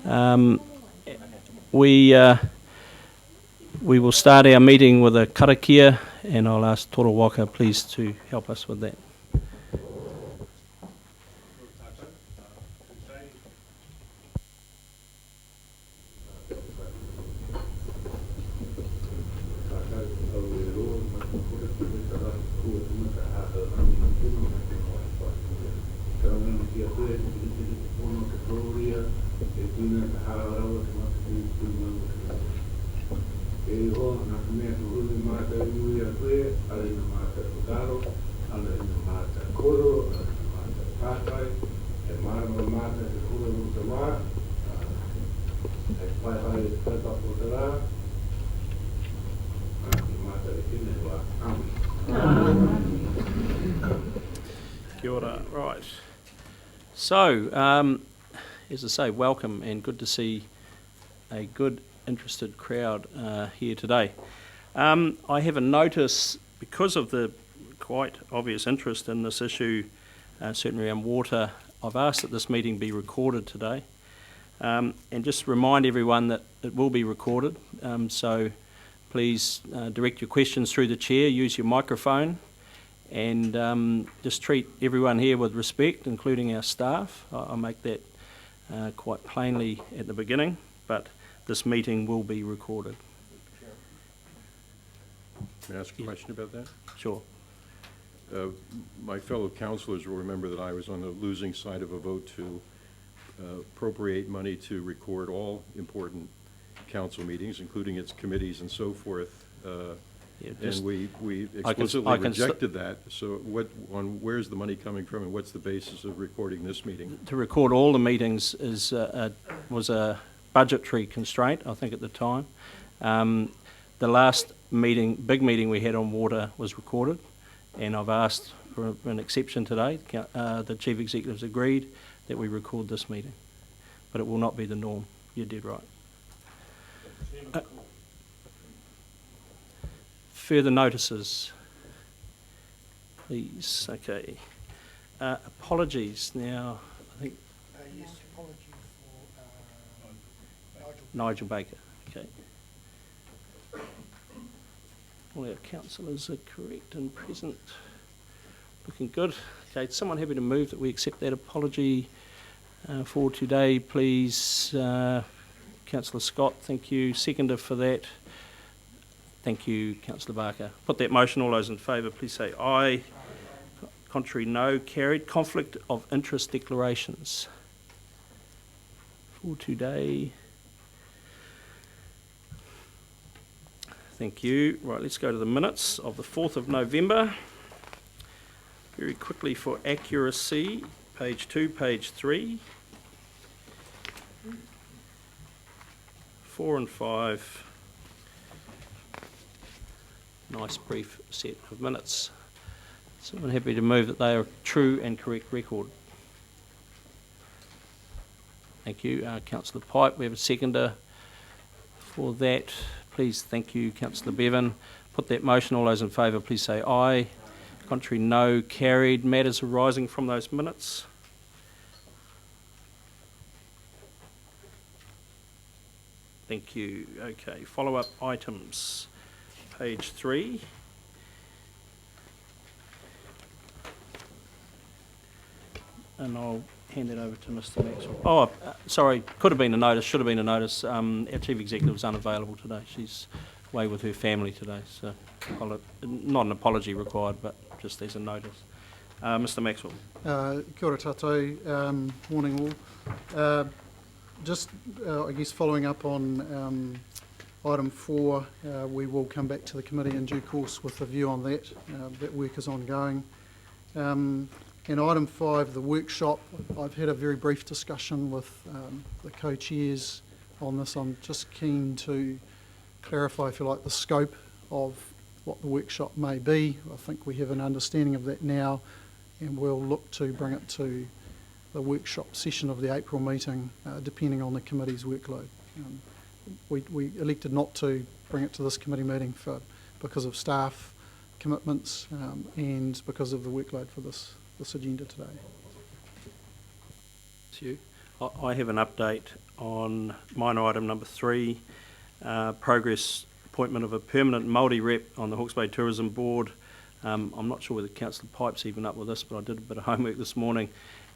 We will start our meeting with a karakia, and I'll ask Toro Waka please to help us with that. Kia ora. Right. So, as I say, welcome and good to see a good, interested crowd here today. I have a notice, because of the quite obvious interest in this issue, certainly around water, I've asked that this meeting be recorded today. And just remind everyone that it will be recorded, so please direct your questions through the chair, use your microphone, and just treat everyone here with respect, including our staff. I'll make that quite plainly at the beginning, but this meeting will be recorded. May I ask a question about that? Sure. My fellow councillors will remember that I was on the losing side of a vote to appropriate money to record all important council meetings, including its committees and so forth. And we explicitly rejected that. So where's the money coming from, and what's the basis of recording this meeting? To record all the meetings was a budgetary constraint, I think, at the time. The last big meeting we had on water was recorded, and I've asked for an exception today. The Chief Executive's agreed that we record this meeting, but it will not be the norm. You're dead right. Further notices, please. Okay. Apologies. Now, I think. Yes, apology for Nigel Baker. Okay. All our councillors are correct and present. Looking good. Okay. Someone happy to move that we accept that apology for today, please. Councillor Scott, thank you. Seconder for that. Thank you, Councillor Barker. Put that motion. All those in favour, please say aye. Contrary, no. Carried. Conflict of interest declarations for today. Thank you. Right, let's go to the minutes of the 4th of November. Very quickly for accuracy, page 2, page 3. 4 and 5. Nice brief set of minutes. Someone happy to move that they are true and correct record. Thank you. Councillor Pipe, we have a seconder for that. Please, thank you, Councillor Bevan. Put that motion. All those in favour, please say aye. Contrary, no. Carried. Matters arising from those minutes. Thank you. Okay, follow-up items. Page 3. And I'll hand it over to Mr. Maxwell. Oh, sorry, could have been a notice, should have been a notice. Our Chief Executive is unavailable today. She's away with her family today, so not an apology required, but just as a notice. Mr. Maxwell. Kia ora tātou, morning all. Just, I guess, following up on item 4, we will come back to the committee in due course with a view on that. That work is ongoing. And item 5, the workshop, I've had a very brief discussion with the co-chairs on this. I'm just keen to clarify, if you like, the scope of what the workshop may be. I think we have an understanding of that now, and we'll look to bring it to the workshop session of the April meeting, depending on the committee's workload. We elected not to bring it to this committee meeting because of staff commitments and because of the workload for this agenda today. Thank you. I have an update on minor item number 3, progress appointment of a permanent Māori rep on the Hawke's Bay Tourism Board. I'm not sure whether Councillor Pipe's even up with this, but I did a bit of homework this morning,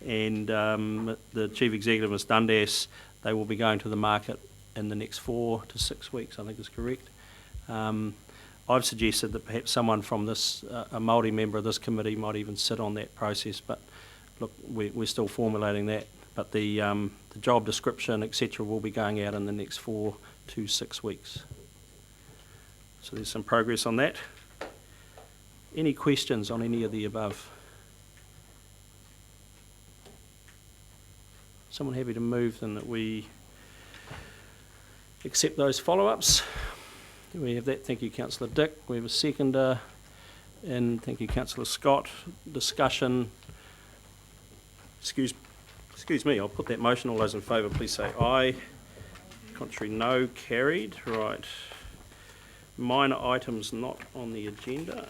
and the Chief Executive, Ms Dundas, they will be going to the market in the next 4 to 6 weeks, I think is correct. I've suggested that perhaps someone from this, a Māori member of this committee might even sit on that process, but look, we're still formulating that. But the job description, etc., will be going out in the next 4 to 6 weeks. So there's some progress on that. Any questions on any of the above? Someone happy to move then that we accept those follow-ups? We have that. Thank you, Councillor Dick. We have a seconder, and thank you, Councillor Scott. Discussion. Excuse me, I'll put that motion. All those in favour, please say aye. Contrary, no. Carried. Right. Minor items not on the agenda.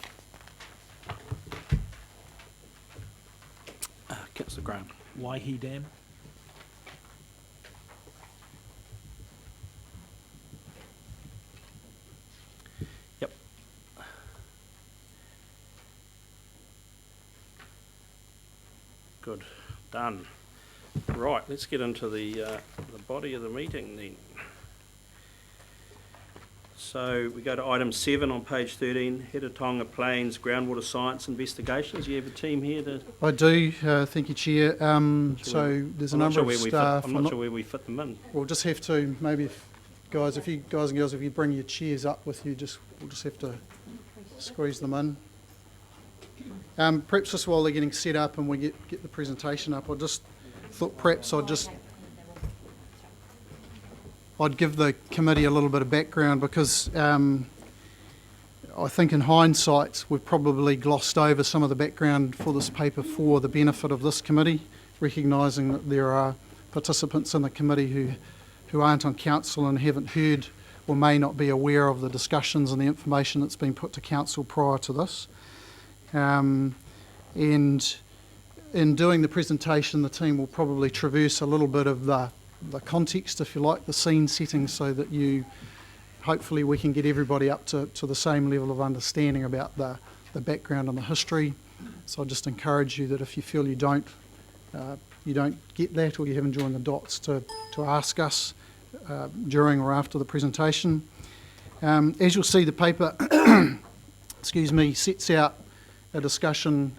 Councillor Graham. Waihi Dam. Yep. Good. Done. Right, let's get into the body of the meeting then. So we go to item 7 on page 13, Heretaunga Plains Groundwater Science Investigations. You have a team here to... I do, thank you, Chair. So there's a number of staff. I'm not sure where we fit them in. We'll just have to, maybe if guys and girls, if you bring your chairs up with you, we'll just have to squeeze them in. Perhaps just while they're getting set up and we get the presentation up, I just thought perhaps I'd give the committee a little bit of background, because I think in hindsight we've probably glossed over some of the background for this paper for the benefit of this committee, recognising that there are participants in the committee who aren't on council and haven't heard or may not be aware of the discussions and the information that's been put to council prior to this. And in doing the presentation, the team will probably traverse a little bit of the context, if you like, the scene setting, so that hopefully we can get everybody up to the same level of understanding about the background and the history. So I just encourage you that if you feel you don't get that, or you haven't joined the dots, to ask us during or after the presentation. As you'll see, the paper sets out a discussion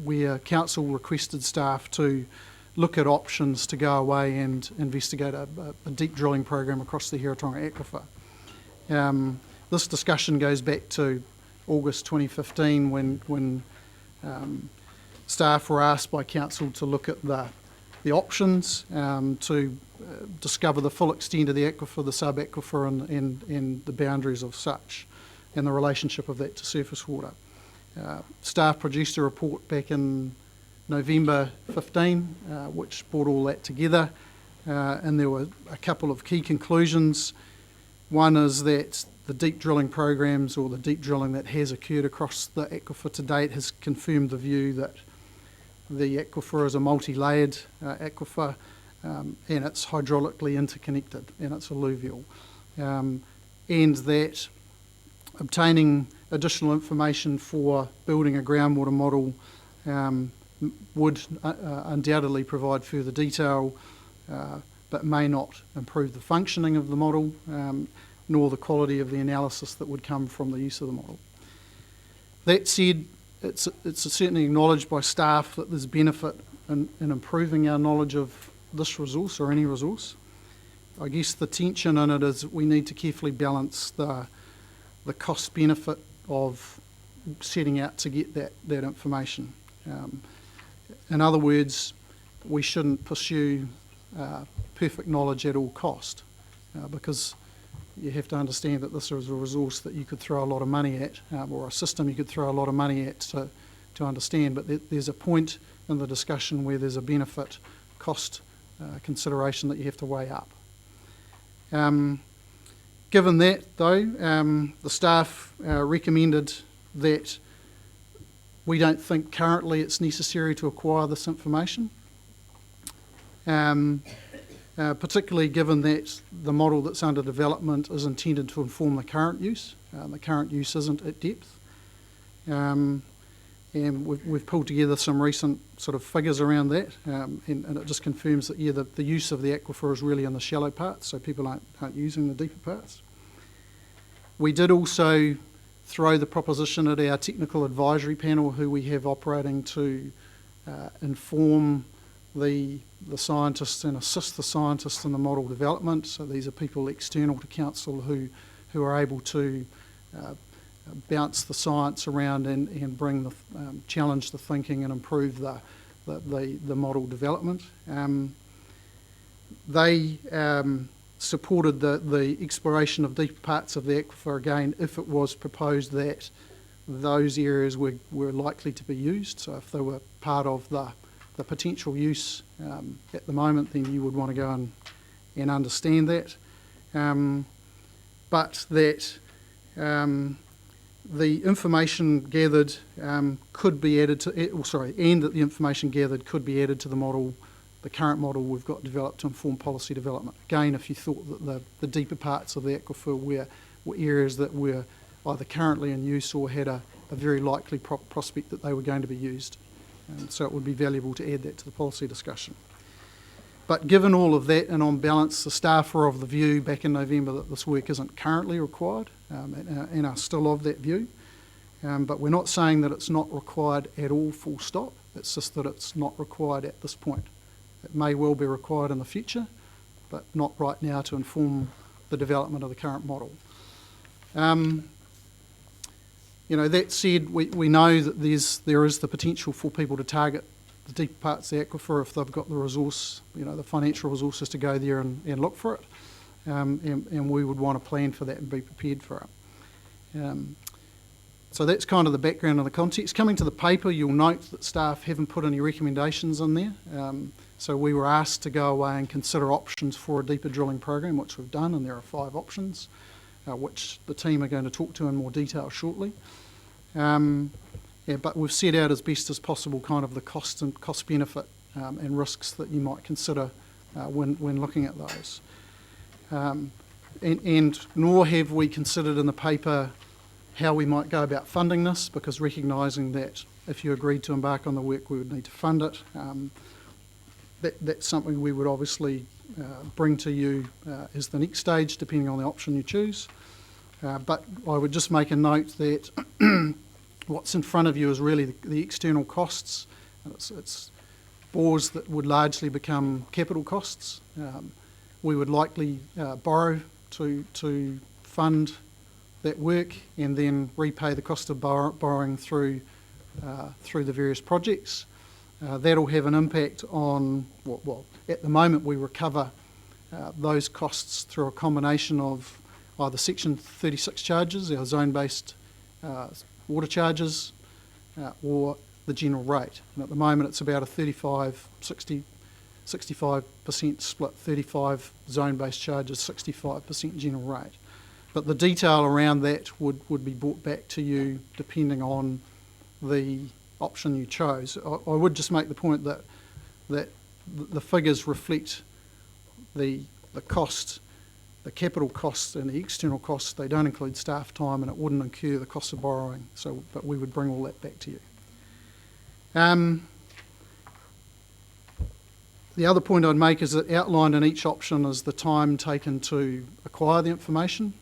where council requested staff to look at options to go away and investigate a deep drilling program across the Heretaunga aquifer. This discussion goes back to August 2015 when staff were asked by council to look at the options to discover the full extent of the aquifer, the sub-aquifer and the boundaries of such, and the relationship of that to surface water. Staff produced a report back in November 15, which brought all that together, and there were a couple of key conclusions. One is that the deep drilling programs, or the deep drilling that has occurred across the aquifer to date, has confirmed the view that the aquifer is a multi-layered aquifer, and it's hydraulically interconnected, and it's alluvial, and that obtaining additional information for building a groundwater model would undoubtedly provide further detail, but may not improve the functioning of the model, nor the quality of the analysis that would come from the use of the model. That said, it's certainly acknowledged by staff that there's benefit in improving our knowledge of this resource, or any resource. I guess the tension in it is we need to carefully balance the cost benefit of setting out to get that information. In other words, we shouldn't pursue perfect knowledge at all cost, because you have to understand that this is a resource that you could throw a lot of money at, or a system you could throw a lot of money at to understand, but there's a point in the discussion where there's a benefit cost consideration that you have to weigh up. Given that, though, the staff recommended that we don't think currently it's necessary to acquire this information, particularly given that the model that's under development is intended to inform the current use. The current use isn't at depth. And we've pulled together some recent sort of figures around that, and it just confirms that, yeah, the use of the aquifer is really in the shallow parts, so people aren't using the deeper parts. We did also throw the proposition at our technical advisory panel, who we have operating to inform the scientists and assist the scientists in the model development. So these are people external to council who are able to bounce the science around and bring challenge the thinking and improve the model development. They supported the exploration of deep parts of the aquifer again if it was proposed that those areas were likely to be used. So if they were part of the potential use at the moment, then you would want to go and understand that. But that the information gathered could be added to, and that the information gathered could be added to the model, the current model we've got developed to inform policy development. Again, if you thought that the deeper parts of the aquifer were areas that were either currently in use or had a very likely prospect that they were going to be used. So it would be valuable to add that to the policy discussion. But given all of that, and on balance, the staff were of the view back in November that this work isn't currently required, and are still of that view. But we're not saying that it's not required at all, full stop. It's just that it's not required at this point. It may well be required in the future, but not right now to inform the development of the current model. That said, we know that there is the potential for people to target the deep parts of the aquifer if they've got the resource, the financial resources to go there and look for it. And we would want to plan for that and be prepared for it. So that's kind of the background and the context. Coming to the paper, you'll note that staff haven't put any recommendations in there. So we were asked to go away and consider options for a deeper drilling program, which we've done, and there are 5 options, which the team are going to talk to in more detail shortly. But we've set out as best as possible kind of the cost benefit and risks that you might consider when looking at those. And nor have we considered in the paper how we might go about funding this, because recognising that if you agreed to embark on the work, we would need to fund it. That's something we would obviously bring to you as the next stage, depending on the option you choose. But I would just make a note that what's in front of you is really the external costs. It's bores that would largely become capital costs. We would likely borrow to fund that work and then repay the cost of borrowing through the various projects. That'll have an impact on, at the moment we recover those costs through a combination of either Section 36 charges, our zone-based water charges, or the general rate. And at the moment it's about a 65% split, 35 zone-based charges, 65% general rate. But the detail around that would be brought back to you depending on the option you chose. I would just make the point that the figures reflect the cost, the capital costs and the external costs. They don't include staff time, and it wouldn't incur the cost of borrowing. But we would bring all that back to you. The other point I'd make is that outlined in each option is the time taken to acquire the information,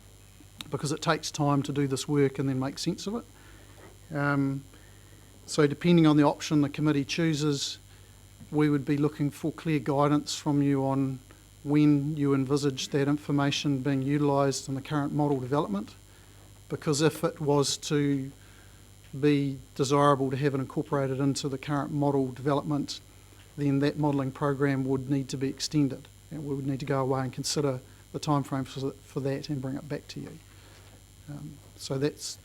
because it takes time to do this work and then make sense of it. So depending on the option the committee chooses, we would be looking for clear guidance from you on when you envisage that information being utilised in the current model development, because if it was to be desirable to have it incorporated into the current model development, then that modelling program would need to be extended, and we would need to go away and consider the timeframe for that and bring it back to you. So that's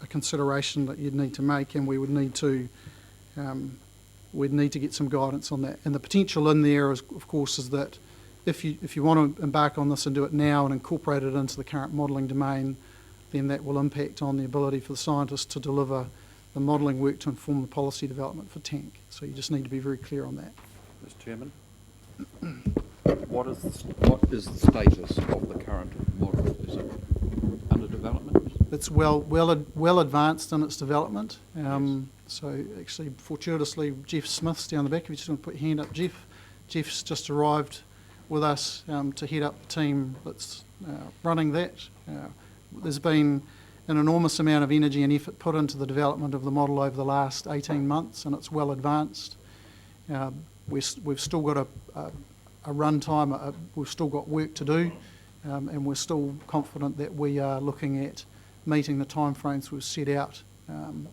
a consideration that you'd need to make, and we would need to we'd need to get some guidance on that. And the potential in there, of course, is that if you want to embark on this and do it now and incorporate it into the current modelling domain, then that will impact on the ability for the scientists to deliver the modelling work to inform the policy development for tank. So you just need to be very clear on that. Mr. Chairman, What is the status of the current model? Is it under development? It's well advanced in its development. So actually, fortuitously, Jeff Smith's down the back. If you just want to put your hand up, Jeff. Jeff's just arrived with us to head up the team that's running that. There's been an enormous amount of energy and effort put into the development of the model over the last 18 months, and it's well advanced. We've still got a run time, we've still got work to do, and we're still confident that we are looking at meeting the timeframes we've set out and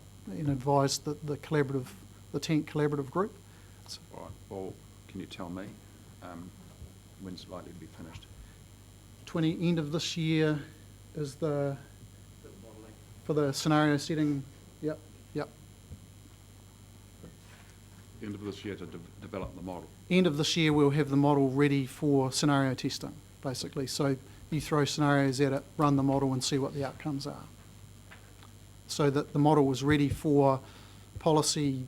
advised the Tank Collaborative Group. Right. Well, can you tell me when's it likely to be finished? End of this year is for the scenario setting. Yep. End of this year to develop the model. End of this year we'll have the model ready for scenario testing, basically. So you throw scenarios at it, run the model and see what the outcomes are. So that the model was ready for policy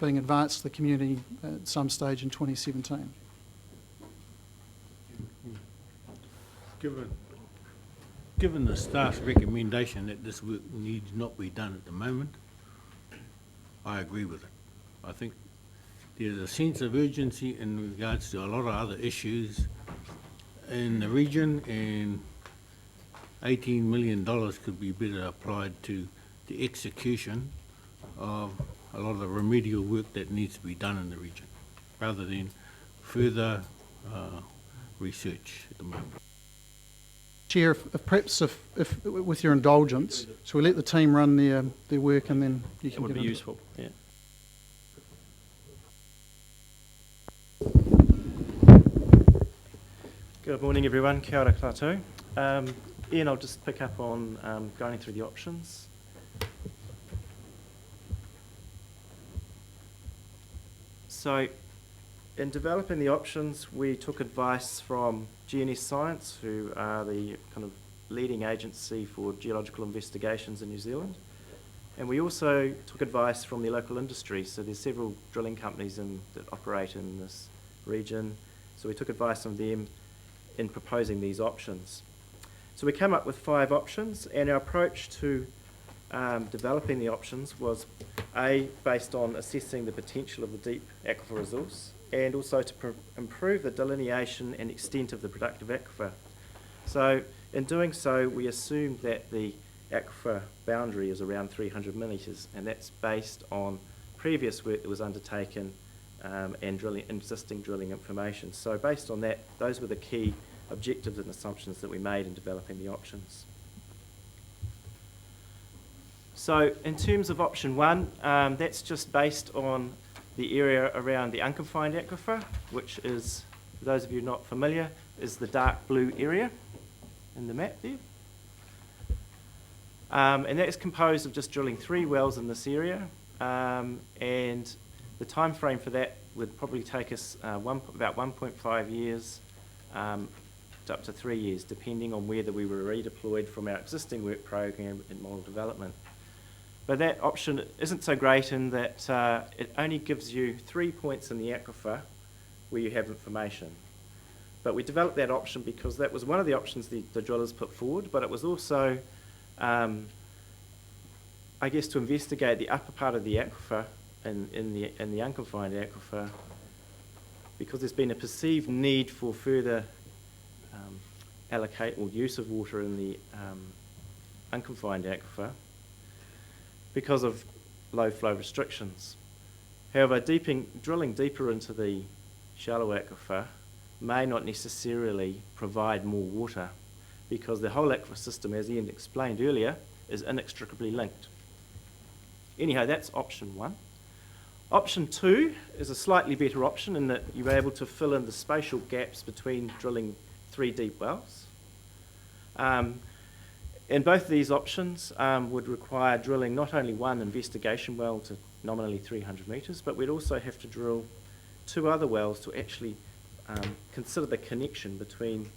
being advanced to the community at some stage in 2017. Given the staff's recommendation that this work needs not be done at the moment, I agree with it. I think there's a sense of urgency in regards to a lot of other issues in the region, and $18 million could be better applied to the execution of a lot of the remedial work that needs to be done in the region, rather than further research at the moment. Chair, if with your indulgence, so we let the team run their work and then you can That would get be into useful, yeah. Good morning, everyone. Kia ora koutou. Ian, I'll just pick up on going through the options. So, in developing the options, we took advice from GNS Science, who are the kind of leading agency for geological investigations in New Zealand. And we also took advice from the local industry. So there's several drilling companies that operate in this region. So we took advice from them in proposing these options. So we came up with 5 options, and our approach to developing the options was based on assessing the potential of the deep aquifer resource, and also to improve the delineation and extent of the productive aquifer. So in doing so, we assumed that the aquifer boundary is around 300 metres, and that's based on previous work that was undertaken and existing drilling information. So based on that, those were the key objectives and assumptions that we made in developing the options. So in terms of option 1, that's just based on the area around the unconfined aquifer, which is, for those of you not familiar, is the dark blue area in the map there. And that is composed of just drilling 3 wells in this area, and the time frame for that would probably take us about 1.5 years to up to 3 years, depending on whether we were redeployed from our existing work program in model development. But that option isn't so great in that it only gives you 3 points in the aquifer where you have information. But we developed that option because that was one of the options the drillers put forward, but it was also, I guess, to investigate the upper part of the aquifer in the unconfined aquifer, because there's been a perceived need for further allocate or use of water in the unconfined aquifer because of low flow restrictions. However, drilling deeper into the shallow aquifer may not necessarily provide more water, because the whole aquifer system, as Ian explained earlier, is inextricably linked. Anyhow, that's option 1. Option 2 is a slightly better option in that you're able to fill in the spatial gaps between drilling 3 deep wells. And both of these options would require drilling not only 1 investigation well to nominally 300 metres, but we'd also have to drill 2 other wells to actually consider the connection between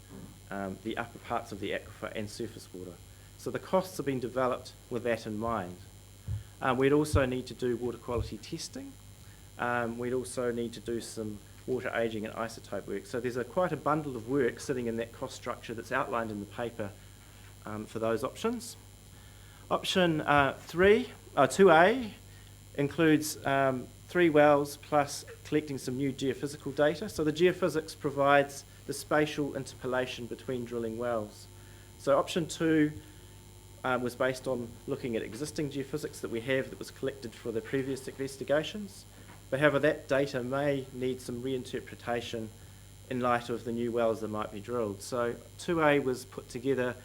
the upper parts of the aquifer and surface water. So the costs have been developed with that in mind. We'd also need to do water quality testing. We'd also need to do some water ageing and isotope work. So there's quite a bundle of work sitting in that cost structure that's outlined in the paper for those options. Option 2A includes 3 wells plus collecting some new geophysical data. So the geophysics provides the spatial interpolation between drilling wells. So option 2 was based on looking at existing geophysics that we have that was collected for the previous investigations. But however, that data may need some reinterpretation in light of the new wells that might be drilled. So 2A was put together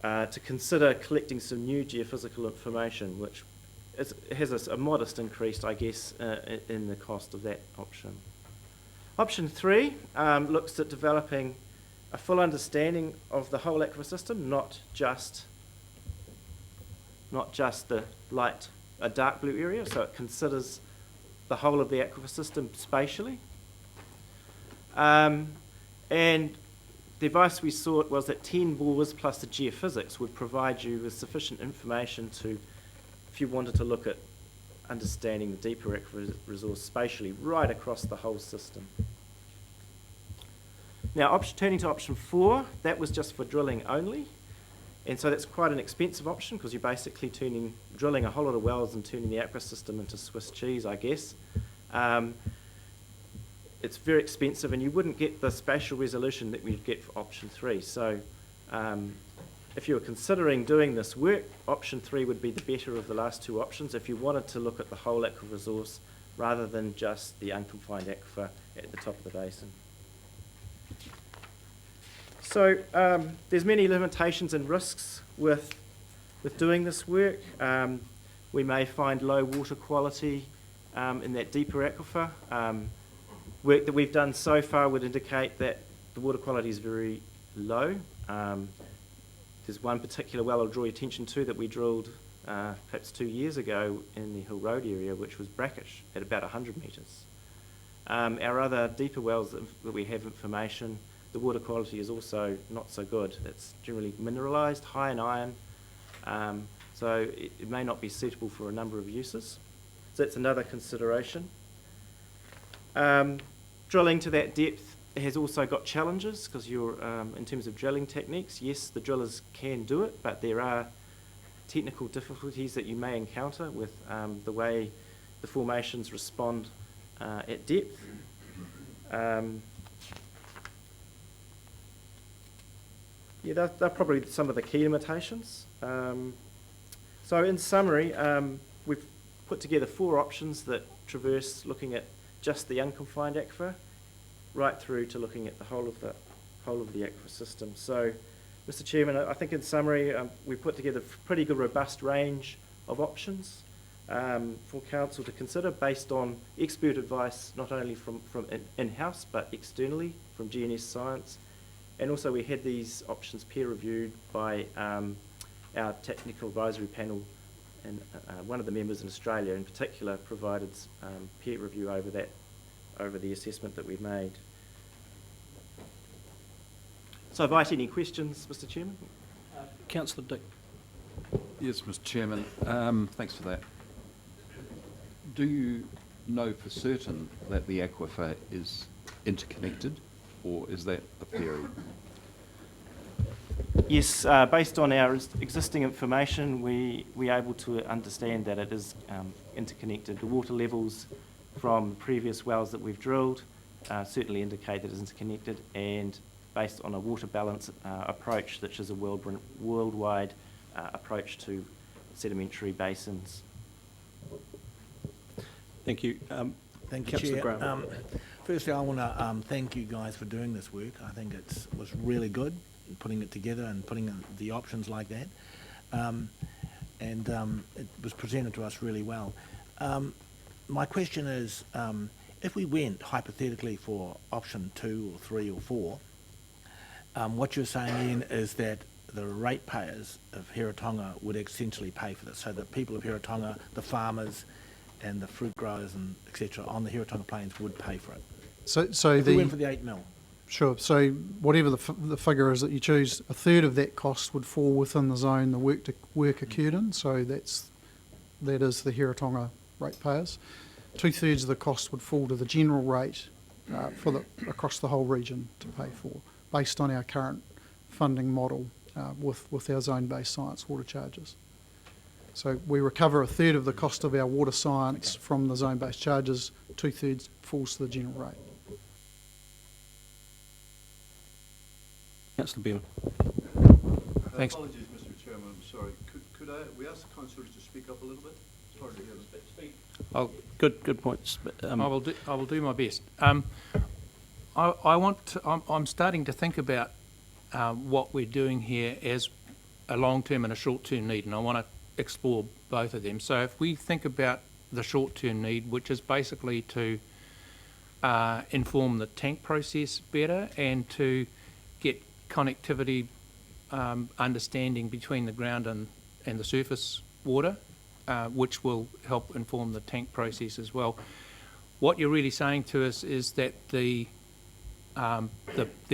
to consider collecting some new geophysical information, which has a modest increase, I guess, in the cost of that option. Option 3 looks at developing a full understanding of the whole aquifer system, not just the dark blue area, so it considers the whole of the aquifer system spatially. And the advice we sought was that 10 bores plus the geophysics would provide you with sufficient information to, if you wanted to look at understanding the deeper aquifer resource spatially right across the whole system. Now, turning to option 4, that was just for drilling only. And so that's quite an expensive option because you're basically drilling a whole lot of wells and turning the aquifer system into Swiss cheese, I guess. It's very expensive and you wouldn't get the spatial resolution that we'd get for option 3. So if you were considering doing this work, option 3 would be the better of the last 2 options if you wanted to look at the whole aquifer resource rather than just the unconfined aquifer at the top of the basin. So there's many limitations and risks with doing this work. We may find low water quality in that deeper aquifer. Work that we've done so far would indicate that the water quality is very low. There's one particular well I'll draw your attention to that we drilled perhaps 2 years ago in the Hill Road area, which was brackish at about 100 metres. Our other deeper wells that we have information, the water quality is also not so good. It's generally mineralised, high in iron, so it may not be suitable for a number of uses. So that's another consideration. Drilling to that depth has also got challenges because in terms of drilling techniques, yes, the drillers can do it, but there are technical difficulties that you may encounter with the way the formations respond at depth. Yeah, they're probably some of the key limitations. So in summary, we've put together 4 options that traverse looking at just the unconfined aquifer right through to looking at the whole of the aquifer system. So, Mr. Chairman, I think in summary, we put together a pretty good robust range of options for Council to consider based on expert advice, not only from in-house but externally from GNS Science. And also we had these options peer reviewed by our technical advisory panel, and one of the members in Australia in particular provided peer review over the assessment that we've made. So I invite any questions, Mr. Chairman. Councillor Dick. Yes, Mr. Chairman. Thanks for that. Do you know for certain that the aquifer is interconnected, or is that a theory? Yes, based on our existing information, we are able to understand that it is interconnected. The water levels from previous wells that we've drilled certainly indicate that it is interconnected, and based on a water balance approach, which is a worldwide approach to sedimentary basins. Thank you. Thank you, Councillor Chair. Graham. Firstly, I want to thank you guys for doing this work. I think it was really good, putting it together and putting the options like that. It was presented to us really well. My question is, if we went hypothetically for option 2 or 3 or 4, what you're saying then is that the ratepayers of Heretaunga would essentially pay for this, so the people of Heretaunga, the farmers and the fruit growers and etc. on the Heretaunga Plains would pay for it. So If we went for the 8 mil. Sure. So whatever the figure is that you choose, a third of that cost would fall within the zone the work occurred in. So that is the Heretaunga ratepayers. 2/3 of the cost would fall to the general rate across the whole region to pay for, based on our current funding model with our zone-based science water charges. So we recover a third of the cost of our water science from the zone-based charges, 2/3 falls to the general rate. Councillor Bevan. Thanks. Apologies, Mr. Chairman, I'm sorry. Could we ask the councillors to speak up a little bit? It's hard to hear them. Oh, good points. I will do my best. I'm starting to think about what we're doing here as a long-term and a short-term need, and I want to explore both of them. So if we think about the short-term need, which is basically to inform the tank process better and to get connectivity, understanding between the ground and the surface water, which will help inform the tank process as well. What you're really saying to us is that the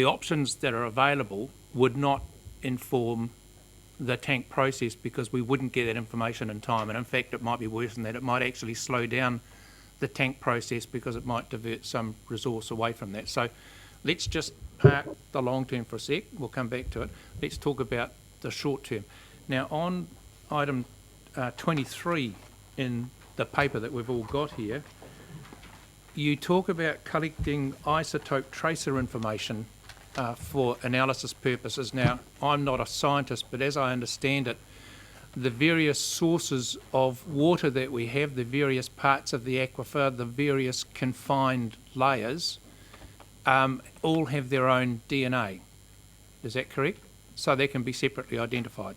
options that are available would not inform the tank process because we wouldn't get that information in time, and in fact it might be worse than that. It might actually slow down the tank process because it might divert some resource away from that. So let's just park the long term for a sec, we'll come back to it. Let's talk about the short term. Now on item 23 in the paper that we've all got here, you talk about collecting isotope tracer information for analysis purposes. Now, I'm not a scientist, but as I understand it, the various sources of water that we have, the various parts of the aquifer, the various confined layers, all have their own DNA. Is that correct? So they can be separately identified.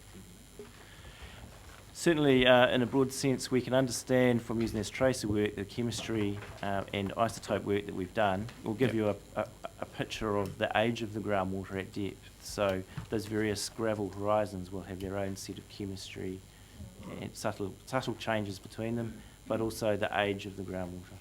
Certainly, in a broad sense, we can understand from using this tracer work, the chemistry and isotope work that we've done will give you a picture of the age of the groundwater at depth. So those various gravel horizons will have their own set of chemistry and subtle changes between them, but also the age of the groundwater.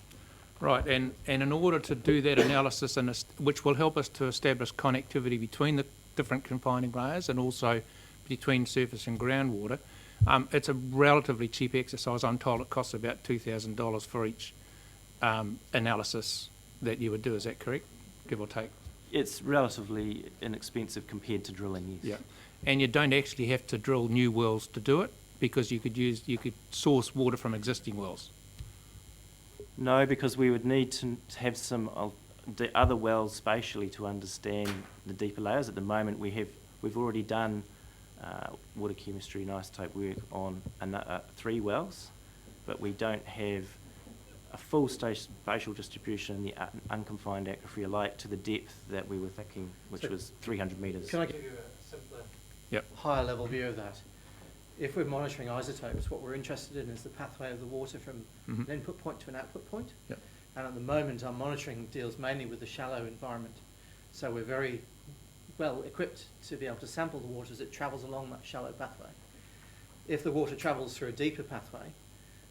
Right, and in order to do that analysis, which will help us to establish connectivity between the different confining layers and also between surface and groundwater, it's a relatively cheap exercise. I'm told it costs about $2,000 for each analysis that you would do. Is that correct, give or take? It's relatively inexpensive compared to drilling, yes. Yeah, and you don't actually have to drill new wells to do it because you could source water from existing wells. No, because we would need to have some the other wells spatially to understand the deeper layers. At the moment, we've already done water chemistry and isotope work on 3 wells, but we don't have a full spatial distribution in the unconfined aquifer lake to the depth that we were thinking, which was 300 metres. Can I give you a simpler, Yep. higher level view of that? If we're monitoring isotopes, what we're interested in is the pathway of the water from an input point to an output point. Yep. And at the moment, our monitoring deals mainly with the shallow environment. So we're very well equipped to be able to sample the water as it travels along that shallow pathway. If the water travels through a deeper pathway,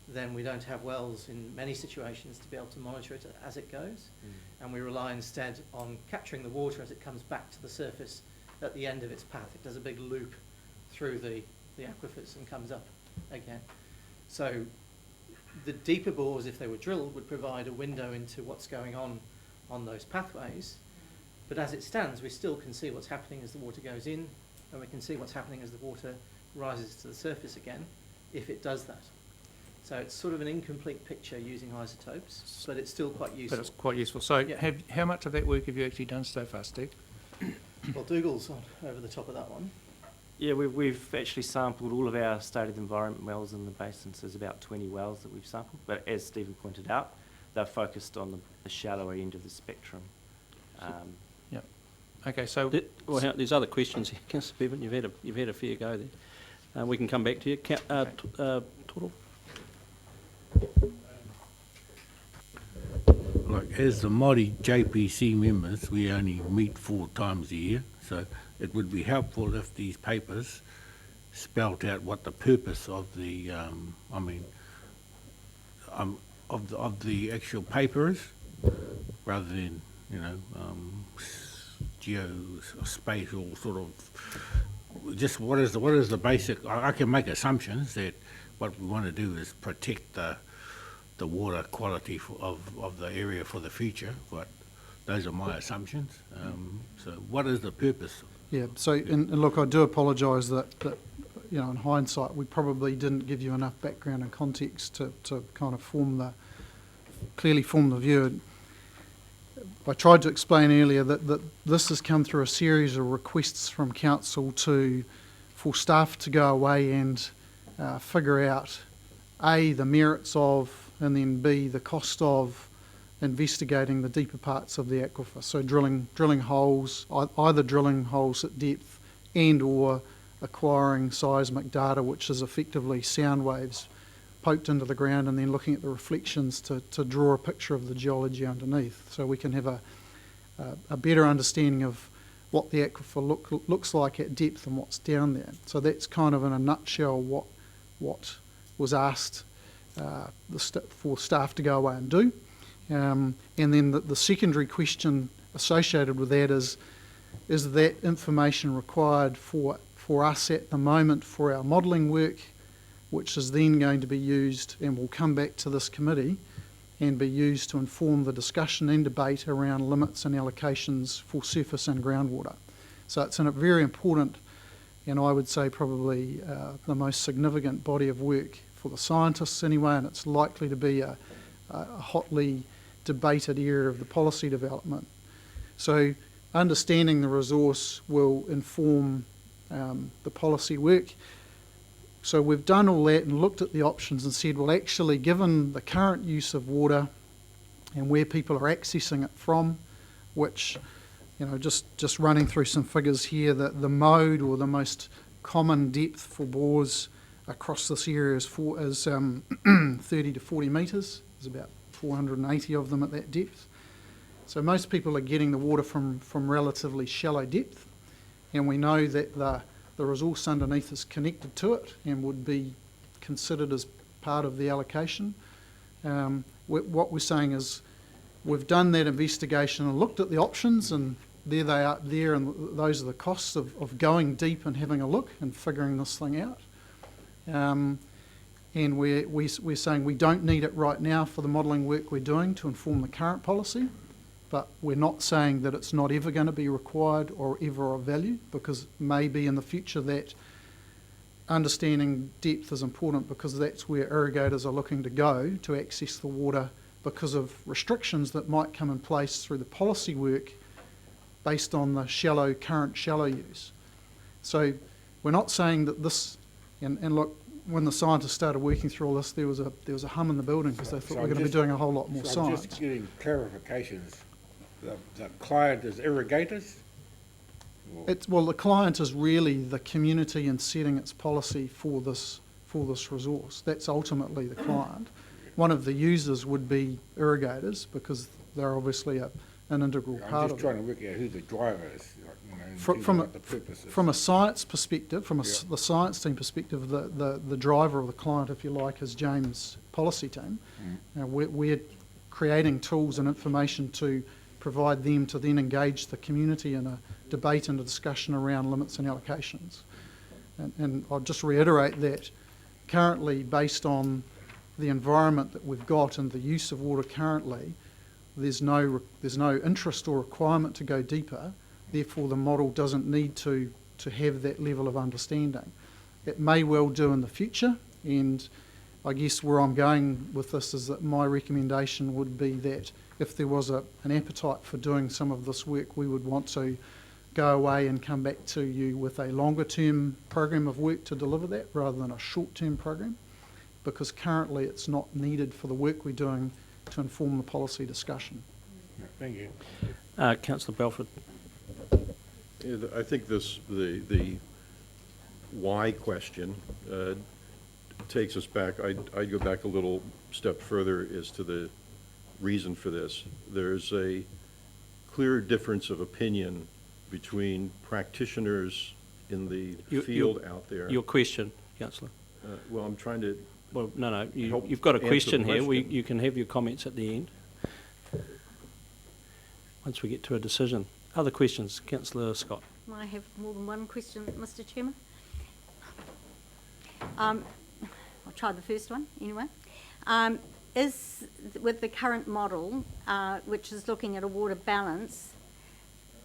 then we don't have wells in many situations to be able to monitor it as it goes. And we rely instead on capturing the water as it comes back to the surface at the end of its path. It does a big loop through the aquifers and comes up again. So the deeper bores, if they were drilled, would provide a window into what's going on those pathways. But as it stands, we still can see what's happening as the water goes in, and we can see what's happening as the water rises to the surface again, if it does that. So it's sort of an incomplete picture using isotopes, but it's still quite useful. But it's quite useful. So Yeah. how much of that work have you actually done so far, Steve? Well, Dougal's over the top of that one. Yeah, we've actually sampled all of our state of the environment wells in the basin, so there's about 20 wells that we've sampled, but as Stephen pointed out, they're focused on the shallower end of the spectrum. Yep. Okay, so Well, there's other questions here, Councillor Bevan. You've had a fair go there. We can come back to you. Toro? Like, as the Māori JPC members, we only meet 4 times a year, so it would be helpful if these papers spelt out what the purpose of the, of the actual paper is, rather than, geospatial sort of, just what is the basic. I can make assumptions that what we want to do is protect the water quality of the area for the future, but Those are my assumptions. So what is the purpose? Yeah, so, and look, I do apologise that, you know, in hindsight, we probably didn't give you enough background and context to kind of clearly form the view. I tried to explain earlier that this has come through a series of requests from council for staff to go away and figure out A, the merits of, and then B, the cost of investigating the deeper parts of the aquifer. So drilling holes, either drilling holes at depth and or acquiring seismic data, which is effectively sound waves poked into the ground, and then looking at the reflections to draw a picture of the geology underneath, so we can have a better understanding of what the aquifer looks like at depth and what's down there. So that's kind of in a nutshell what was asked for staff to go away and do. And then the secondary question associated with that is that information required for us at the moment for our modelling work, which is then going to be used and will come back to this committee and be used to inform the discussion and debate around limits and allocations for surface and groundwater. So it's a very important, and I would say probably the most significant body of work for the scientists anyway, and it's likely to be a hotly debated area of the policy development. So understanding the resource will inform the policy work. So we've done all that and looked at the options and said, well, actually, given the current use of water and where people are accessing it from, which, you know, just running through some figures here, that the mode or the most common depth for bores across this area is 30 to 40 metres. There's about 480 of them at that depth. So most people are getting the water from relatively shallow depth, and we know that the resource underneath is connected to it and would be considered as part of the allocation. What we're saying is we've done that investigation and looked at the options, and there they are there, and those are the costs of going deep and having a look and figuring this thing out. And we're saying we don't need it right now for the modelling work we're doing to inform the current policy, but we're not saying that it's not ever going to be required or ever of value, because maybe in the future that understanding depth is important, because that's where irrigators are looking to go to access the water because of restrictions that might come in place through the policy work based on the current shallow use. So we're not saying that this, and look, when the scientists started working through all this, there was a hum in the building because they thought we're going to be doing a whole lot more science. I'm just getting clarifications. The client is irrigators? Well, the client is really the community in setting its policy for this resource. That's ultimately the client. One of the users would be irrigators, because they're obviously an integral part of it. I'm just trying to work out who the driver is. From a science perspective, the science team perspective, the driver or the client, if you like, is James' policy team. We're creating tools and information to provide them to then engage the community in a debate and a discussion around limits and allocations. And I'll just reiterate that currently, based on the environment that we've got and the use of water currently, there's no interest or requirement to go deeper. Therefore, the model doesn't need to have that level of understanding. It may well do in the future, and I guess where I'm going with this is that my recommendation would be that if there was an appetite for doing some of this work, we would want to go away and come back to you with a longer term program of work to deliver that, rather than a short term program, because currently it's not needed for the work we're doing to inform the policy discussion. Thank you. Councillor Belford. Yeah, I think the why question takes us back. I'd go back a little step further as to the reason for this. There's a clear difference of opinion between practitioners in the field out there. Your question, Councillor. Well, I'm trying to... Well, no, you've got a question here. You can have your comments at the end, once we get to a decision. Other questions? Councillor Scott. I have more than one question, Mr. Chairman. I'll try the first one anyway. Is, with the current model, which is looking at a water balance,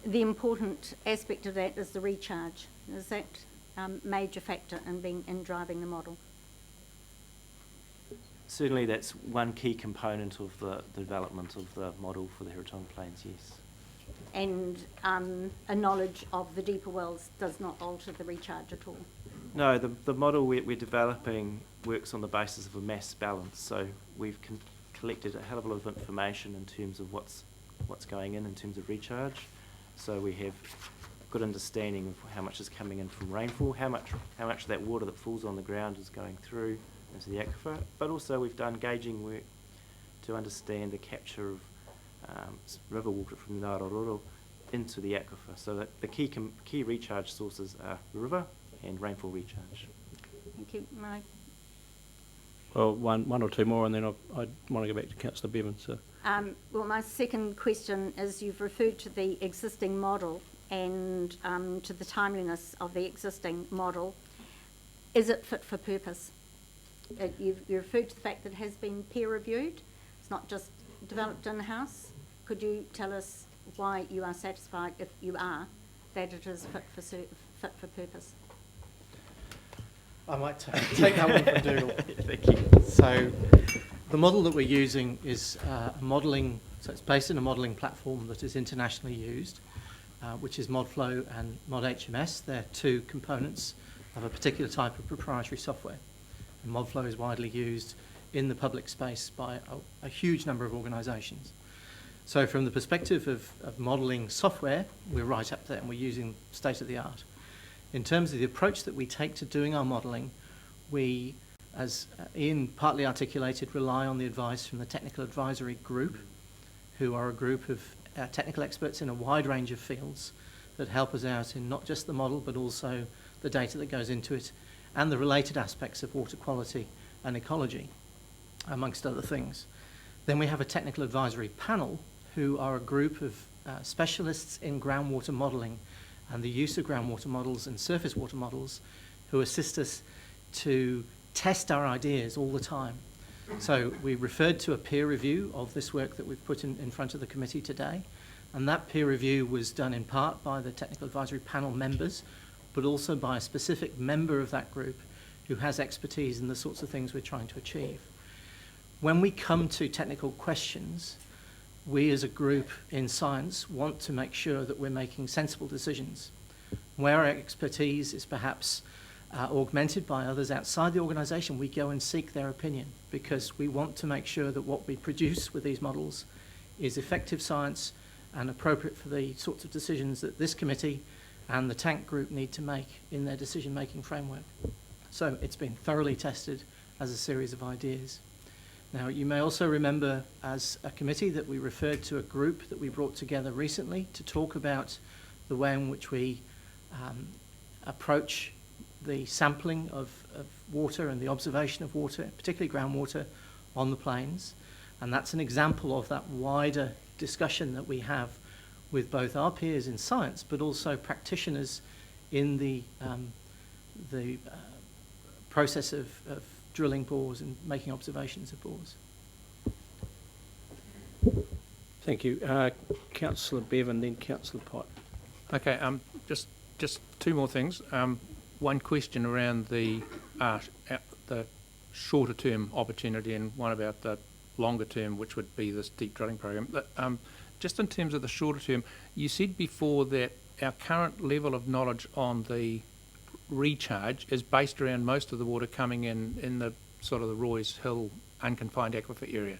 the important aspect of that is the recharge? Is that major factor in driving the model? Certainly that's one key component of the development of the model for the Heretaunga Plains, yes. And a knowledge of the deeper wells does not alter the recharge at all? No, the model we're developing works on the basis of a mass balance, so we've collected a hell of a lot of information in terms of what's going in terms of recharge. So we have good understanding of how much is coming in from rainfall, how much of that water that falls on the ground is going through into the aquifer, but also we've done gauging work to understand the capture of river water from the Ngārororo into the aquifer, so that the key recharge sources are river and rainfall recharge. Thank you. Mike? Well, one or two more, and then I want to go back to Councillor Bevan. So. Well, my second question is, you've referred to the existing model and to the timeliness of the existing model. Is it fit for purpose? You referred to the fact that it has been peer reviewed. It's not just developed in-house. Could you tell us why you are satisfied, if you are, that it is fit for purpose? I might take that one from Dougal. Thank you. So the model that we're using is a modelling, so it's based on a modelling platform that is internationally used, which is ModFlow and ModHMS. They're two components of a particular type of proprietary software. And ModFlow is widely used in the public space by a huge number of organisations. So from the perspective of modelling software, we're right up there and we're using state-of-the-art. In terms of the approach that we take to doing our modelling, we, as Ian partly articulated, rely on the advice from the Technical Advisory Group, who are a group of technical experts in a wide range of fields that help us out in not just the model but also the data that goes into it and the related aspects of water quality and ecology, amongst other things. Then we have a technical advisory panel who are a group of specialists in groundwater modelling and the use of groundwater models and surface water models, who assist us to test our ideas all the time. So we referred to a peer review of this work that we've put in front of the committee today, and that peer review was done in part by the technical advisory panel members, but also by a specific member of that group who has expertise in the sorts of things we're trying to achieve. When we come to technical questions, we as a group in science want to make sure that we're making sensible decisions. Where our expertise is perhaps augmented by others outside the organisation, we go and seek their opinion, because we want to make sure that what we produce with these models is effective science and appropriate for the sorts of decisions that this committee and the TANK group need to make in their decision-making framework. So it's been thoroughly tested as a series of ideas. Now, you may also remember as a committee that we referred to a group that we brought together recently to talk about the way in which we approach the sampling of water and the observation of water, particularly groundwater, on the plains. And that's an example of that wider discussion that we have with both our peers in science, but also practitioners in the process of drilling bores and making observations of bores. Thank you. Councillor Bevan, then Councillor Pott. Okay, just two more things. One question around the shorter term opportunity, and one about the longer term, which would be this deep drilling program. But, just in terms of the shorter term, you said before that our current level of knowledge on the recharge is based around most of the water coming in the sort of the Roy's Hill unconfined aquifer area.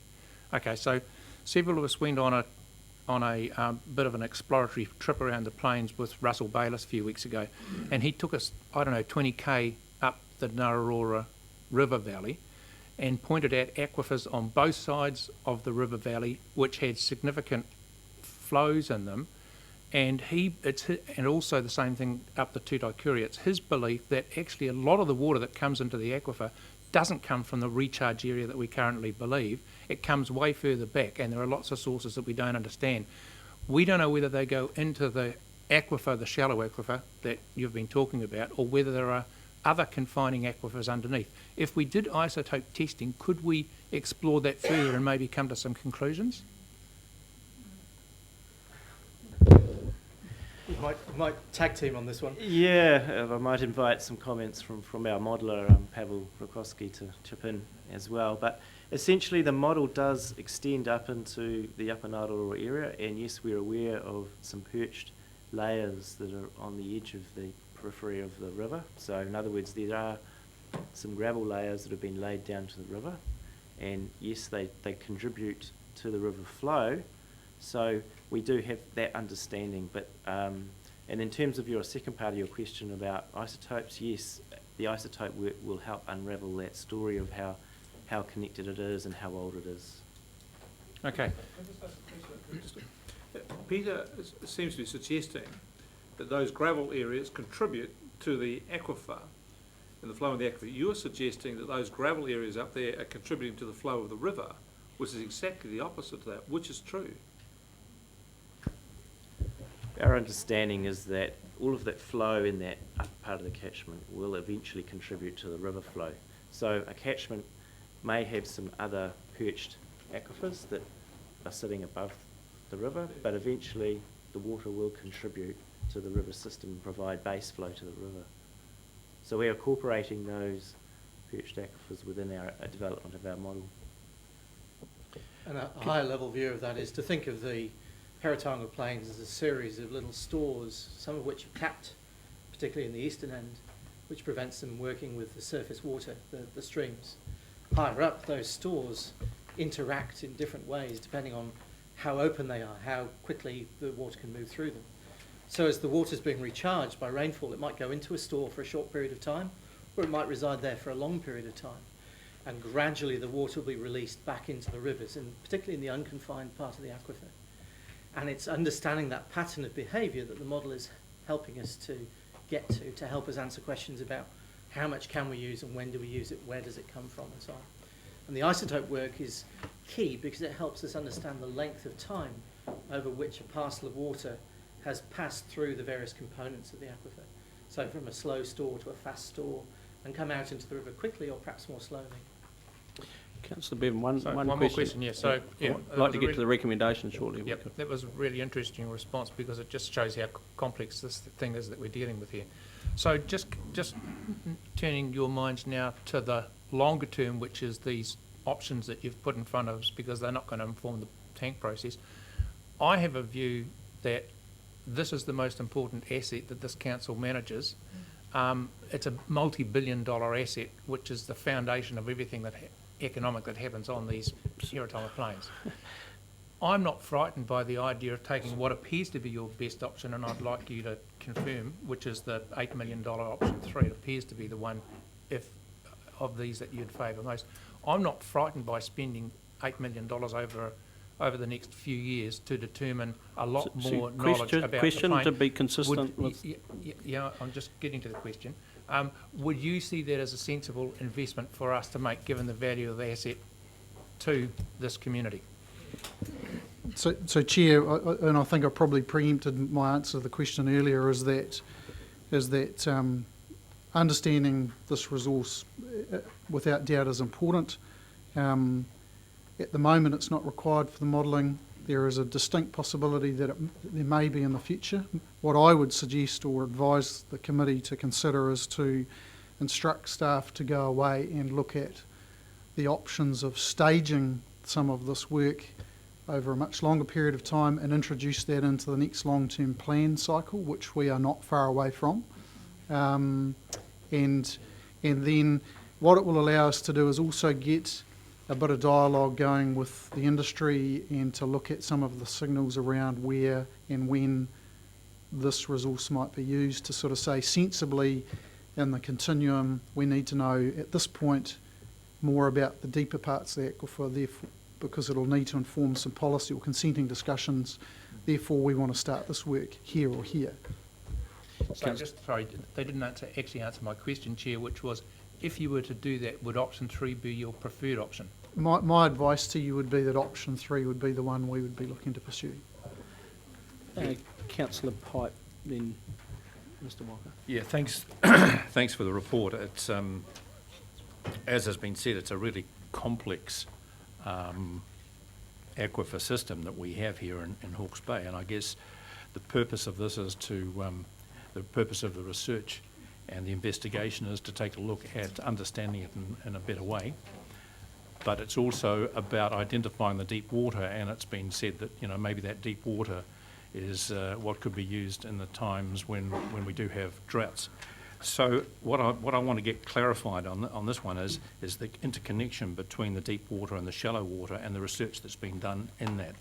Okay, so several of us went on a bit of an exploratory trip around the plains with Russell Bayliss a few weeks ago, and he took us, 20k up the Ngārororo River Valley and pointed at aquifers on both sides of the river valley which had significant flows in them, and also the same thing up the Tutaikuri. It's his belief that actually a lot of the water that comes into the aquifer doesn't come from the recharge area that we currently believe. It comes way further back, and there are lots of sources that we don't understand. We don't know whether they go into the aquifer, the shallow aquifer that you've been talking about, or whether there are other confining aquifers underneath. If we did isotope testing, could we explore that further and maybe come to some conclusions? We might tag team on this one. Yeah, I might invite some comments from our modeller, Pavel Rokowski, to chip in as well. But essentially, the model does extend up into the Upper Ngāroaro area, and yes, we're aware of some perched layers that are on the edge of the periphery of the river. So in other words, there are some gravel layers that have been laid down to the river, and yes, they contribute to the river flow. So we do have that understanding, but and in terms of your second part of your question about isotopes, yes, the isotope work will help unravel that story of how connected it is and how old it is. Okay. Peter seems to be suggesting that those gravel areas contribute to the aquifer and the flow of the aquifer. You're suggesting that those gravel areas up there are contributing to the flow of the river, which is exactly the opposite to that. Which is true? Our understanding is that all of that flow in that upper part of the catchment will eventually contribute to the river flow. So a catchment may have some other perched aquifers that are sitting above the river, but eventually the water will contribute to the river system and provide base flow to the river. So we are incorporating those perched aquifers within our development of our model. And a higher level view of that is to think of the Heretaunga Plains as a series of little stores, some of which are capped, particularly in the eastern end, which prevents them working with the surface water, the streams. Higher up, those stores interact in different ways depending on how open they are, how quickly the water can move through them. So as the water is being recharged by rainfall, it might go into a store for a short period of time, or it might reside there for a long period of time. And gradually the water will be released back into the rivers, and particularly in the unconfined part of the aquifer. And it's understanding that pattern of behaviour that the model is helping us to get to help us answer questions about how much can we use and when do we use it, where does it come from, and so on. And the isotope work is key because it helps us understand the length of time over which a parcel of water has passed through the various components of the aquifer. So from a slow store to a fast store, and come out into the river quickly or perhaps more slowly. Councillor Bevan, one more question, yeah. So, yeah, I'd like to get to the recommendation shortly. Yep, that was a really interesting response because it just shows how complex this thing is that we're dealing with here. So just turning your minds now to the longer term, which is these options that you've put in front of us because they're not going to inform the tank process. I have a view that this is the most important asset that this council manages. It's a multi-billion-dollar asset, which is the foundation of everything that economic that happens on these Heretaunga Plains. I'm not frightened by the idea of taking what appears to be your best option, and I'd like you to confirm, which is the $8 million option 3. It appears to be the one, if of these, that you'd favour most. I'm not frightened by spending $8 million over the next few years to determine a lot more knowledge about the question plain. to be consistent with... Yeah, I'm just getting to the question. Would you see that as a sensible investment for us to make, given the value of the asset to this community? So Chair, and I think I probably preempted my answer to the question earlier, is that understanding this resource without doubt is important. At the moment, it's not required for the modelling. There is a distinct possibility that there may be in the future. What I would suggest or advise the committee to consider is to instruct staff to go away and look at the options of staging some of this work over a much longer period of time and introduce that into the next long-term plan cycle, which we are not far away from. And then what it will allow us to do is also get a bit of dialogue going with the industry and to look at some of the signals around where and when this resource might be used to sort of say sensibly in the continuum, we need to know at this point more about the deeper parts of the aquifer, therefore, because it'll need to inform some policy or consenting discussions. Therefore, we want to start this work here or here. So sorry, they didn't actually answer my question, Chair, which was, if you were to do that, would option 3 be your preferred option? My advice to you would be that option 3 would be the one we would be looking to pursue. Councillor Pipe, then Mr Walker. Yeah, thanks. Thanks for the report. It's as has been said, it's a really complex aquifer system that we have here in Hawke's Bay, and I guess the purpose of this is the purpose of the research and the investigation is to take a look at understanding it in a better way. But it's also about identifying the deep water, and it's been said that maybe that deep water is what could be used in the times when we do have droughts. So what I want to get clarified on this one is the interconnection between the deep water and the shallow water and the research that's been done in that.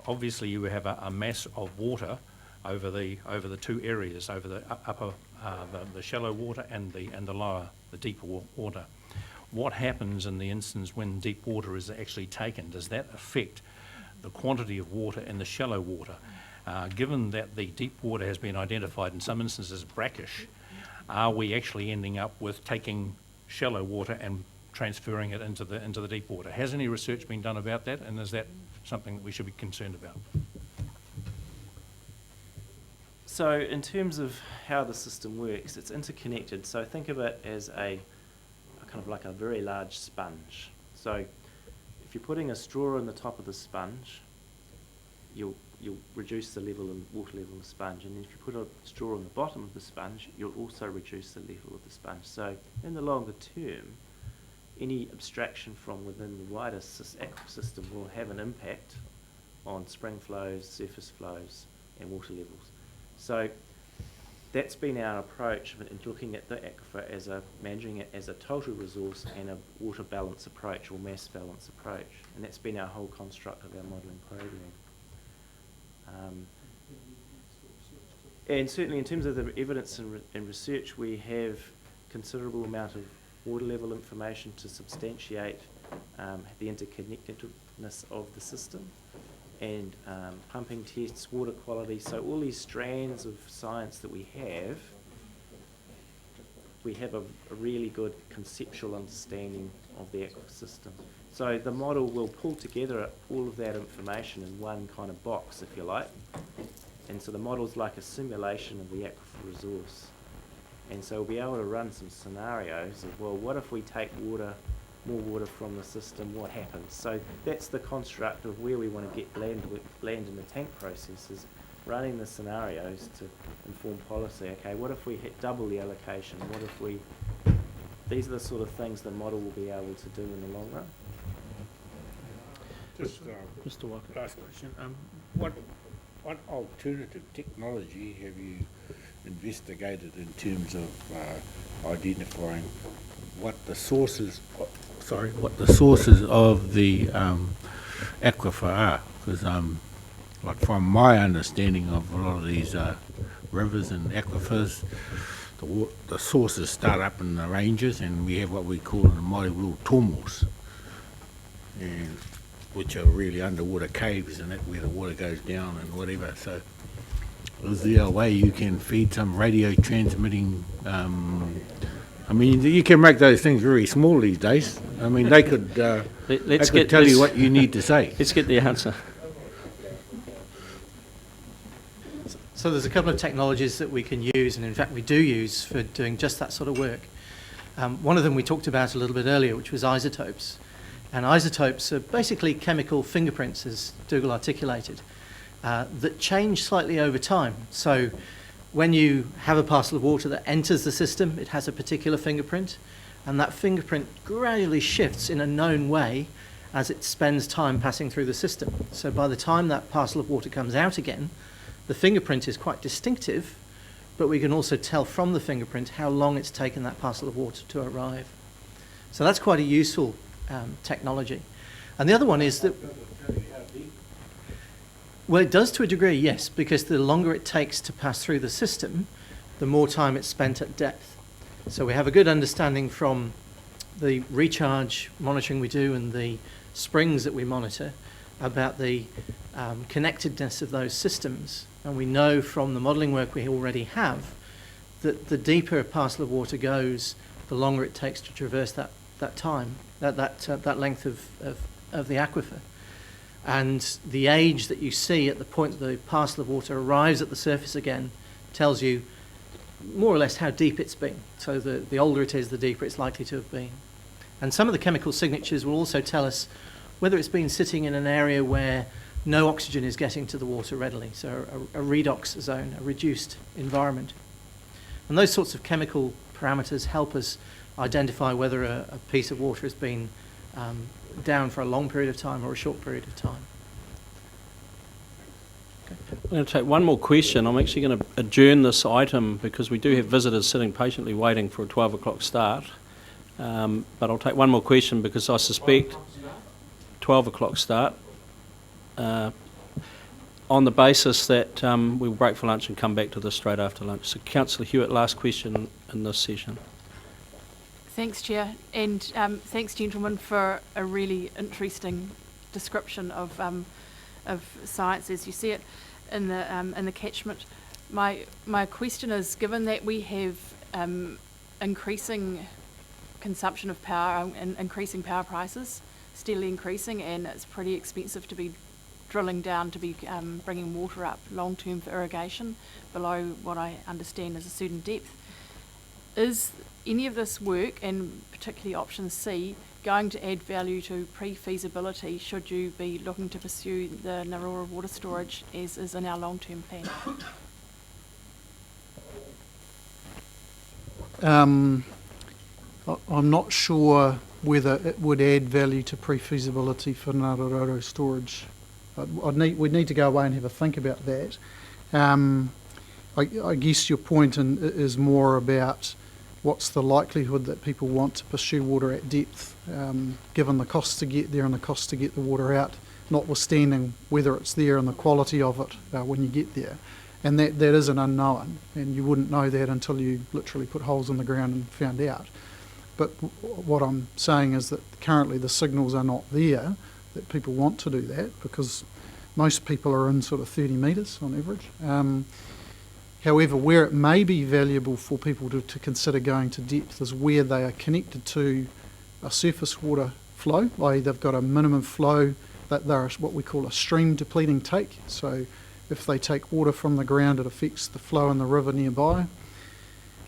Obviously, you have a mass of water over the two areas, over the upper the shallow water and the lower, the deeper water. What happens in the instance when deep water is actually taken? Does that affect the quantity of water in the shallow water? Given that the deep water has been identified in some instances as brackish, are we actually ending up with taking shallow water and transferring it into the deep water? Has any research been done about that, and is that something that we should be concerned about? So in terms of how the system works, it's interconnected. So think of it as a kind of like a very large sponge. So if you're putting a straw on the top of the sponge, you'll reduce the level and water level of the sponge, and if you put a straw on the bottom of the sponge, you'll also reduce the level of the sponge. So in the longer term, any abstraction from within the wider ecosystem will have an impact on spring flows, surface flows, and water levels. So that's been our approach in looking at the aquifer as managing it as a total resource and a water balance approach or mass balance approach, and that's been our whole construct of our modelling program. And certainly in terms of the evidence and research, we have considerable amount of water level information to substantiate the interconnectedness of the system, and pumping tests, water quality. So all these strands of science that we have a really good conceptual understanding of the ecosystem. So the model will pull together all of that information in one kind of box, if you like. And so the model's like a simulation of the aquifer resource. And so we'll be able to run some scenarios of, well, what if we take more water from the system, what happens? So that's the construct of where we want to get land in the tank process, is running the scenarios to inform policy. Okay, what if we hit double the allocation? What if we... These are the sort of things the model will be able to do in the long run. Just Mr Walker. last question. What alternative technology have you investigated in terms of identifying what the sources of the aquifer are? Because like from my understanding of a lot of these rivers and aquifers, the sources start up in the ranges, and we have what we call in the Māori world tormos, and which are really underwater caves, and that where the water goes down and whatever. So is there a way you can feed some radio transmitting? I mean, you can make those things very small these days. I mean, they could, tell you what you need to say. Let's get the answer. So there's a couple of technologies that we can use, and in fact we do use for doing just that sort of work. One of them we talked about a little bit earlier, which was isotopes. And isotopes are basically chemical fingerprints, as Dougal articulated, that change slightly over time. So when you have a parcel of water that enters the system, it has a particular fingerprint, and that fingerprint gradually shifts in a known way as it spends time passing through the system. So by the time that parcel of water comes out again, the fingerprint is quite distinctive, but we can also tell from the fingerprint how long it's taken that parcel of water to arrive. So that's quite a useful technology. And the other one is that, well, it does to a degree, yes, because the longer it takes to pass through the system, the more time it's spent at depth. So we have a good understanding from the recharge monitoring we do and the springs that we monitor about the connectedness of those systems. And we know from the modelling work we already have that the deeper a parcel of water goes, the longer it takes to traverse that length of the aquifer. And the age that you see at the point the parcel of water arrives at the surface again tells you more or less how deep it's been. So the older it is, the deeper it's likely to have been. And some of the chemical signatures will also tell us whether it's been sitting in an area where no oxygen is getting to the water readily, so a redox zone, a reduced environment. And those sorts of chemical parameters help us identify whether a piece of water has been down for a long period of time or a short period of time. I'm going to take one more question. I'm actually going to adjourn this item because we do have visitors sitting patiently waiting for a 12 o'clock start. But I'll take one more question because I suspect 12 o'clock start on the basis that we'll break for lunch and come back to this straight after lunch. So Councillor Hewitt, last question in this session. Thanks, Chair, and thanks, gentlemen, for a really interesting description of science as you see it in the catchment. My question is, given that we have increasing consumption of power and increasing power prices, steadily increasing, and it's pretty expensive to be drilling down to be bringing water up long-term for irrigation below what I understand is a certain depth. Is any of this work, and particularly option C, going to add value to pre-feasibility should you be looking to pursue the Narora water storage as is in our long-term plan? I'm not sure whether it would add value to pre-feasibility for Narora storage. We'd need to go away and have a think about that. I guess your point is more about what's the likelihood that people want to pursue water at depth, given the costs to get there and the costs to get the water out, notwithstanding whether it's there and the quality of it when you get there. And that is an unknown, and you wouldn't know that until you literally put holes in the ground and found out. But what I'm saying is that currently the signals are not there that people want to do that, because most people are in sort of 30 metres on average. However, where it may be valuable for people to consider going to depth is where they are connected to a surface water flow, i.e. they've got a minimum flow, that they're what we call a stream depleting take. So if they take water from the ground, it affects the flow in the river nearby.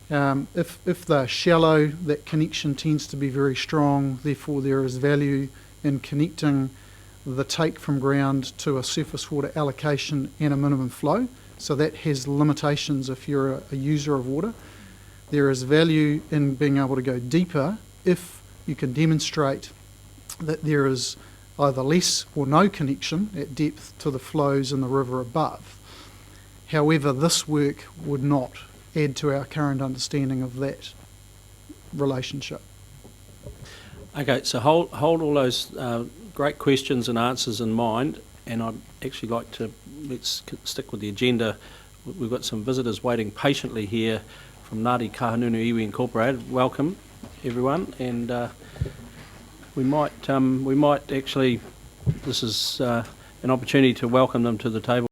If they're shallow, that connection tends to be very strong, therefore there is value in connecting the take from ground to a surface water allocation and a minimum flow. So that has limitations if you're a user of water. There is value in being able to go deeper if you can demonstrate that there is either less or no connection at depth to the flows in the river above. However, this work would not add to our current understanding of that relationship. Okay, so hold all those great questions and answers in mind, and I'd actually like to, let's stick with the agenda. We've got some visitors waiting patiently here from Ngāti Kahungunu Iwi Incorporated. Welcome, everyone, and we might actually, this is an opportunity to welcome them to the table.